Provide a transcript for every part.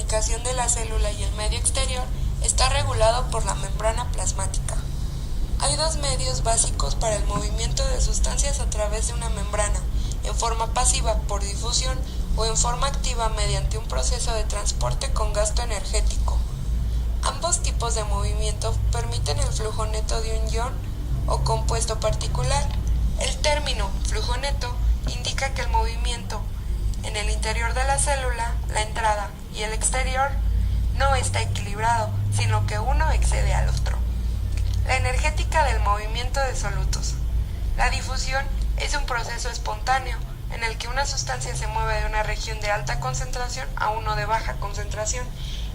comunicación de la célula y el medio exterior está regulado por la membrana plasmática. Hay dos medios básicos para el movimiento de sustancias a través de una membrana, en forma pasiva por difusión o en forma activa mediante un proceso de transporte con gasto energético. Ambos tipos de movimiento permiten el flujo neto de un ion o compuesto particular. El término flujo neto indica que el movimiento en el interior de la célula, la entrada y el exterior, no está equilibrado, sino que uno excede al otro. La energética del movimiento de solutos. La difusión es un proceso espontáneo en el que una sustancia se mueve de una región de alta concentración a uno de baja concentración.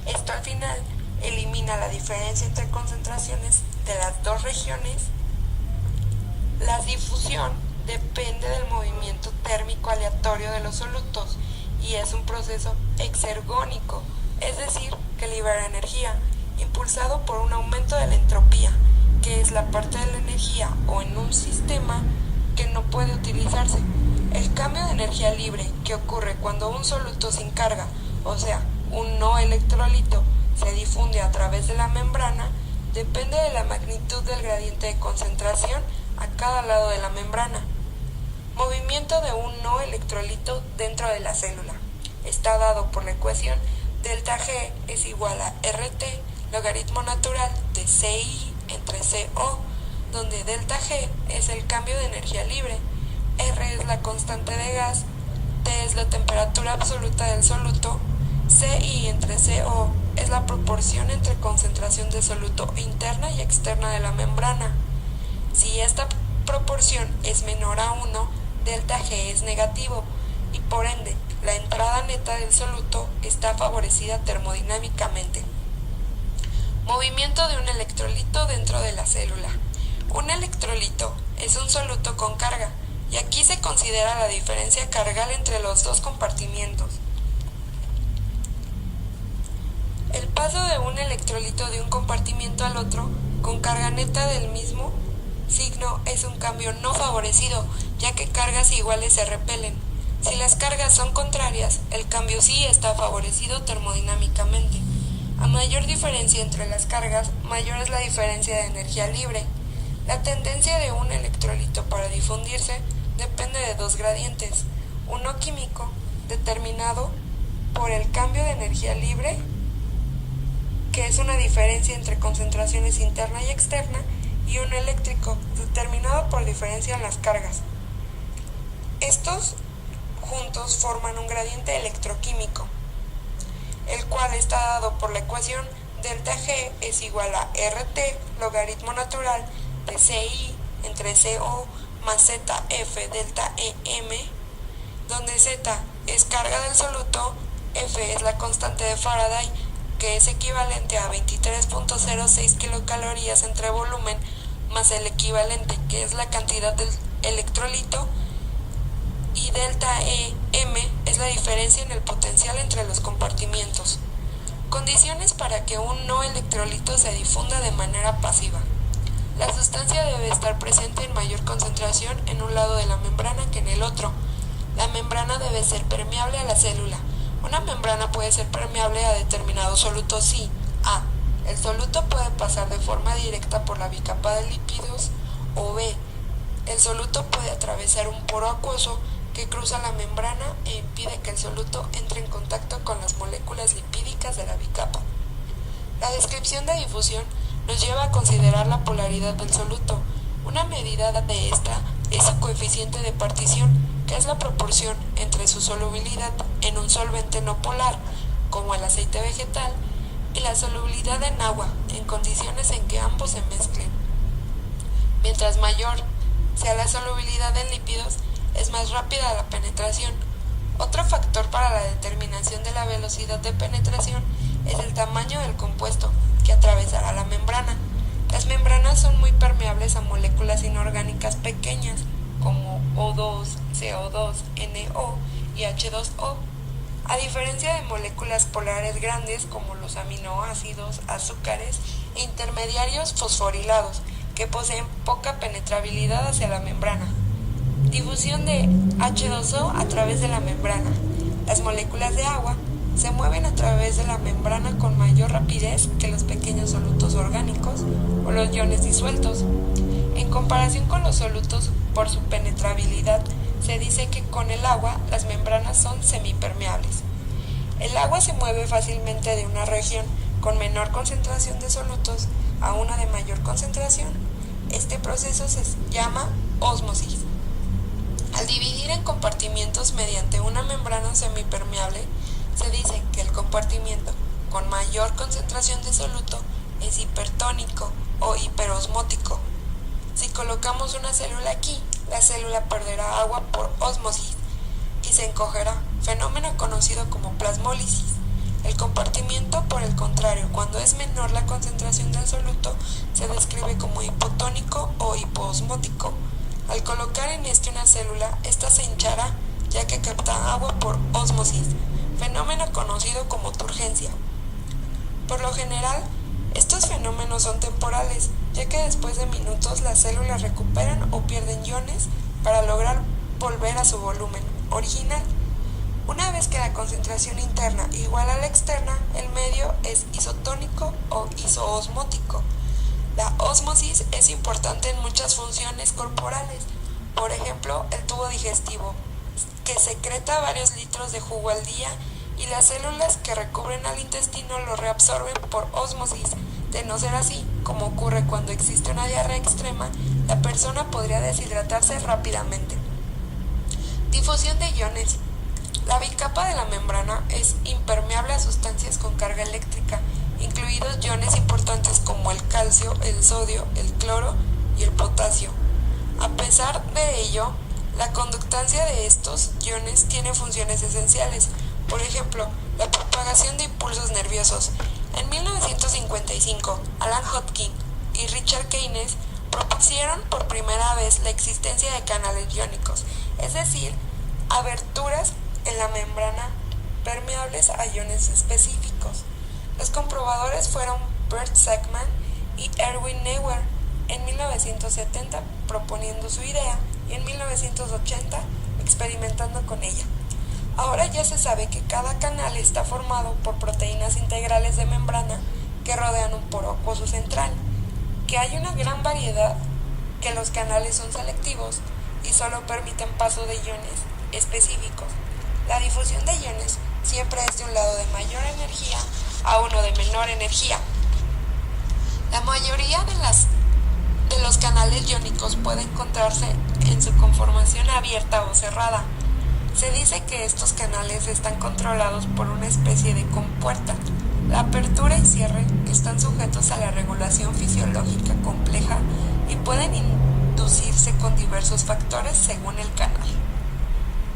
Esto al final elimina la diferencia entre concentraciones de las dos regiones. La difusión depende del movimiento térmico aleatorio de los solutos y es un proceso exergónico, es decir, que libera energía, impulsado por un aumento de la entropía, que es la parte de la energía o en un sistema que no puede utilizarse. El cambio de energía libre que ocurre cuando un soluto sin carga, o sea, un no electrolito, se difunde a través de la membrana, depende de la magnitud del gradiente de concentración a cada lado de la membrana. Movimiento de un no electrolito dentro de la célula. Está dado por la ecuación delta G es igual a RT logaritmo natural de CI entre CO, donde delta G es el cambio de energía libre, R es la constante de gas, T es la temperatura absoluta del soluto, CI entre CO es la proporción entre concentración de soluto interna y externa de la membrana. Si esta proporción es menor a 1, delta G es negativo y por ende la entrada neta del soluto está favorecida termodinámicamente. Movimiento de un electrolito dentro de la célula. Un electrolito es un soluto con carga y aquí se considera la diferencia cargal entre los dos compartimientos. El paso de un electrolito de un compartimiento al otro con carga neta del mismo signo es un cambio no favorecido, ya que cargas iguales se repelen. Si las cargas son contrarias, el cambio sí está favorecido termodinámicamente. A mayor diferencia entre las cargas, mayor es la diferencia de energía libre. La tendencia de un electrolito para difundirse depende de dos gradientes, uno químico, determinado por el cambio de energía libre, que es una diferencia entre concentraciones interna y externa, y uno eléctrico, determinado por diferencia en las cargas. Estos juntos forman un gradiente electroquímico, el cual está dado por la ecuación delta G es igual a RT logaritmo natural de CI entre CO más ZF delta EM, donde Z es carga del soluto, F es la constante de Faraday, que es equivalente a 23.06 kilocalorías entre volumen más el equivalente, que es la cantidad del electrolito, y delta EM es la diferencia en el potencial entre los compartimientos. Condiciones para que un no electrolito se difunda de manera pasiva. La sustancia debe estar presente en mayor concentración en un lado de la membrana que en el otro. La membrana debe ser permeable a la célula. Una membrana puede ser permeable a determinados solutos si A. El soluto puede pasar de forma directa por la bicapa de lípidos, o B. El soluto puede atravesar un poro acuoso que cruza la membrana e impide que el soluto entre en contacto con las moléculas lipídicas de la bicapa. La descripción de difusión nos lleva a considerar la polaridad del soluto. Una medida de esta es su coeficiente de partición, que es la proporción entre su solubilidad en un solvente no polar, como el aceite vegetal, y la solubilidad en agua, en condiciones en que ambos se mezclen. Mientras mayor sea la solubilidad en lípidos, es más rápida la penetración. Otro factor para la determinación de la velocidad de penetración es el tamaño del compuesto que atravesará la membrana. Las membranas son muy permeables a moléculas inorgánicas pequeñas como O2, CO2, NO y H2O, a diferencia de moléculas polares grandes como los aminoácidos, azúcares e intermediarios fosforilados, que poseen poca penetrabilidad hacia la membrana. Difusión de H2O a través de la membrana. Las moléculas de agua se mueven a través de la membrana con mayor rapidez que los pequeños solutos orgánicos o los iones disueltos. En comparación con los solutos, por su penetrabilidad, se dice que con el agua las membranas son semipermeables. El agua se mueve fácilmente de una región con menor concentración de solutos a una de mayor concentración. Este proceso se llama ósmosis. Al dividir en compartimientos mediante una membrana semipermeable, se dice que el compartimiento con mayor concentración de soluto es hipertónico o hiperosmótico. Si colocamos una célula aquí, la célula perderá agua por ósmosis y se encogerá, fenómeno conocido como plasmólisis. El compartimiento, por el contrario, cuando es menor la concentración del soluto, se describe como hipotónico o hipoosmótico. Al colocar en este una célula, ésta se hinchará, ya que capta agua por ósmosis, fenómeno conocido como turgencia. Por lo general, estos fenómenos son temporales, ya que después de minutos las células recuperan o pierden iones para lograr volver a su volumen original. Una vez que la concentración interna igual a la externa, el medio es isotónico o isoosmótico. La ósmosis es importante en muchas funciones corporales, por ejemplo, el tubo digestivo, que secreta varios litros de jugo al día, y las células que recubren al intestino lo reabsorben por ósmosis. De no ser así, como ocurre cuando existe una diarrea extrema, la persona podría deshidratarse rápidamente. Difusión de iones. La bicapa de la membrana es impermeable a sustancias con carga eléctrica, incluidos iones importantes como el calcio, el sodio, el cloro y el potasio. A pesar de ello, la conductancia de estos iones tiene funciones esenciales. Por ejemplo, la propagación de impulsos nerviosos. En 1955, Alan Hodgkin y Richard Keynes propusieron por primera vez la existencia de canales iónicos, es decir, aberturas en la membrana permeables a iones específicos. Los comprobadores fueron Bert Sakmann y Erwin Neuer en 1970 proponiendo su idea y en 1980 experimentando con ella. Ahora ya se sabe que cada canal está formado por proteínas integrales de membrana que rodean un poro acuoso central, que hay una gran variedad, que los canales son selectivos y solo permiten paso de iones específicos. La difusión de iones siempre es de un lado de mayor energía a uno de menor energía. La mayoría de los canales iónicos puede encontrarse en su conformación abierta o cerrada. Se dice que estos canales están controlados por una especie de compuerta. La apertura y cierre están sujetos a la regulación fisiológica compleja y pueden inducirse con diversos factores según el canal.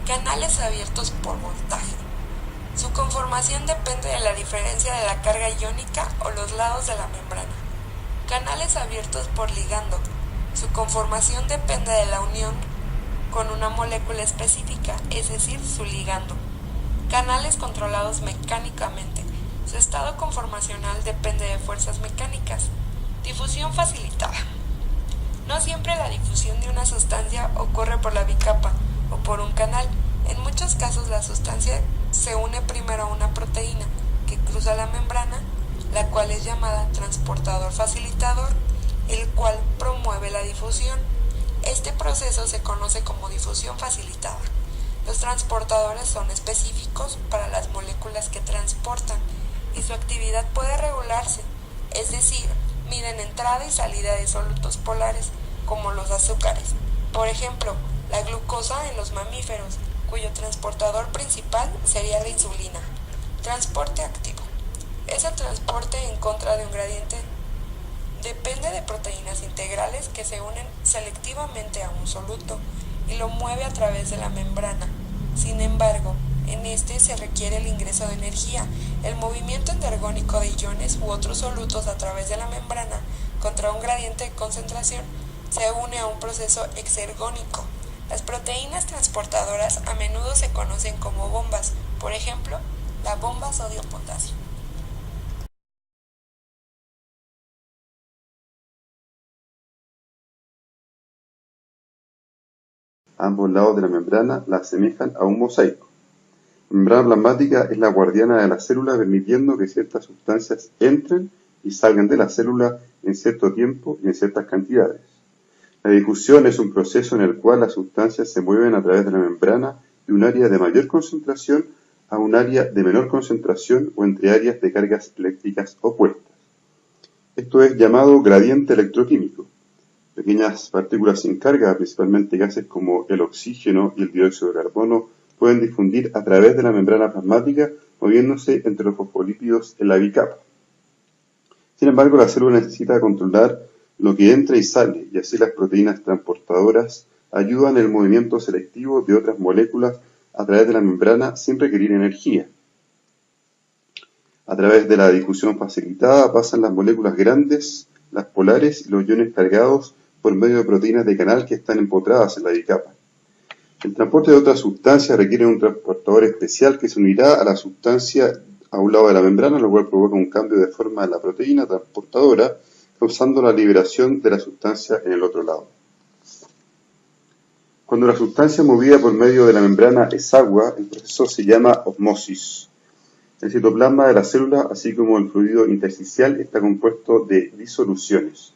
Canales abiertos por voltaje. Su conformación depende de la diferencia de la carga iónica o los lados de la membrana. Canales abiertos por ligando. Su conformación depende de la unión con una molécula específica, es decir, su ligando. Canales controlados mecánicamente. Su estado conformacional depende de fuerzas mecánicas. Difusión facilitada. No siempre la difusión de una sustancia ocurre por la bicapa o por un canal. En muchos casos la sustancia se une primero a una proteína que cruza la membrana, la cual es llamada transportador facilitador, el cual promueve la difusión. Este proceso se conoce como difusión facilitada. Los transportadores son específicos para las moléculas que transportan y su actividad puede regularse, es decir, miden entrada y salida de solutos polares, como los azúcares. Por ejemplo, la glucosa en los mamíferos, cuyo transportador principal sería la insulina. Transporte activo. Es el transporte en contra de un gradiente. Depende de proteínas integrales que se unen selectivamente a un soluto y lo mueve a través de la membrana. Sin embargo, en este se requiere el ingreso de energía. El movimiento endergónico de iones u otros solutos a través de la membrana contra un gradiente de concentración se une a un proceso exergónico. Las proteínas transportadoras a menudo se conocen como bombas, por ejemplo, la bomba sodio-potasio. Ambos lados de la membrana la asemejan a un mosaico. La membrana plasmática es la guardiana de la célula, permitiendo que ciertas sustancias entren y salgan de la célula en cierto tiempo y en ciertas cantidades. La difusión es un proceso en el cual las sustancias se mueven a través de la membrana de un área de mayor concentración a un área de menor concentración o entre áreas de cargas eléctricas opuestas. Esto es llamado gradiente electroquímico. Pequeñas partículas sin carga, principalmente gases como el oxígeno y el dióxido de carbono, pueden difundir a través de la membrana plasmática, moviéndose entre los fosfolípidos en la bicapa. Sin embargo, la célula necesita controlar lo que entra y sale, y así las proteínas transportadoras ayudan en el movimiento selectivo de otras moléculas a través de la membrana sin requerir energía. A través de la difusión facilitada pasan las moléculas grandes, las polares y los iones cargados por medio de proteínas de canal que están empotradas en la bicapa. El transporte de otras sustancias requiere un transportador especial que se unirá a la sustancia a un lado de la membrana, lo cual provoca un cambio de forma de la proteína transportadora, causando la liberación de la sustancia en el otro lado. Cuando la sustancia movida por medio de la membrana es agua, el proceso se llama osmosis. El citoplasma de la célula, así como el fluido intersticial, está compuesto de disoluciones.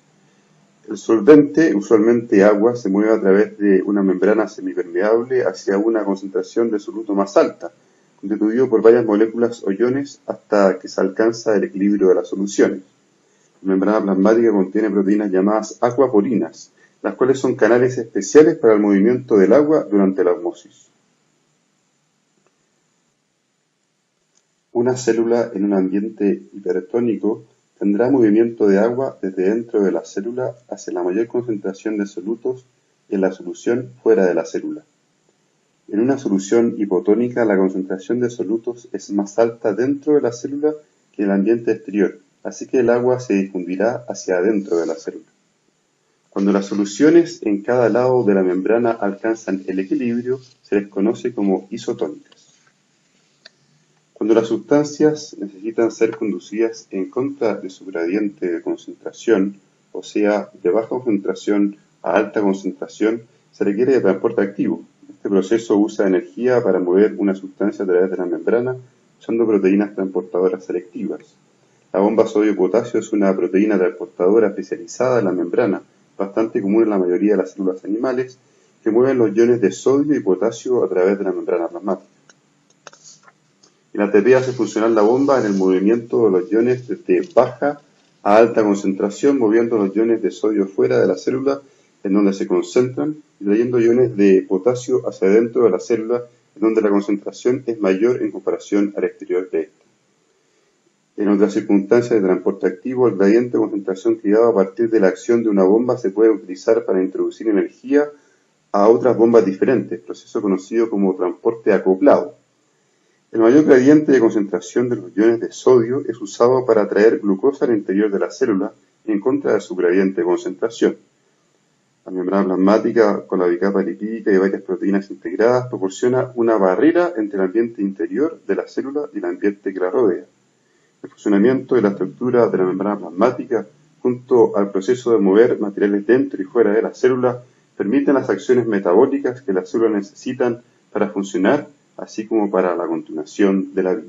El solvente, usualmente agua, se mueve a través de una membrana semipermeable hacia una concentración de soluto más alta, constituido por varias moléculas o iones hasta que se alcanza el equilibrio de las soluciones. La membrana plasmática contiene proteínas llamadas aquaporinas, las cuales son canales especiales para el movimiento del agua durante la osmosis. Una célula en un ambiente hipertónico tendrá movimiento de agua desde dentro de la célula hacia la mayor concentración de solutos y en la solución fuera de la célula. En una solución hipotónica, la concentración de solutos es más alta dentro de la célula que en el ambiente exterior, así que el agua se difundirá hacia adentro de la célula. Cuando las soluciones en cada lado de la membrana alcanzan el equilibrio, se les conoce como isotónicas. Cuando las sustancias necesitan ser conducidas en contra de su gradiente de concentración, o sea, de baja concentración a alta concentración, se requiere de transporte activo. Este proceso usa energía para mover una sustancia a través de la membrana usando proteínas transportadoras selectivas. La bomba sodio-potasio es una proteína transportadora especializada en la membrana, bastante común en la mayoría de las células animales, que mueven los iones de sodio y potasio a través de la membrana plasmática. El ATP hace funcionar la bomba en el movimiento de los iones desde baja a alta concentración, moviendo los iones de sodio fuera de la célula, en donde se concentran, y trayendo iones de potasio hacia dentro de la célula, en donde la concentración es mayor en comparación al exterior de esta. En otras circunstancias de transporte activo, el gradiente de concentración creado a partir de la acción de una bomba se puede utilizar para introducir energía a otras bombas diferentes, proceso conocido como transporte acoplado. El mayor gradiente de concentración de los iones de sodio es usado para atraer glucosa al interior de la célula en contra de su gradiente de concentración. La membrana plasmática, con la bicapa lipídica y varias proteínas integradas, proporciona una barrera entre el ambiente interior de la célula y el ambiente que la rodea. El funcionamiento y la estructura de la membrana plasmática, junto al proceso de mover materiales dentro y fuera de la célula, permiten las acciones metabólicas que las células necesitan para funcionar, así como para la continuación de la vida.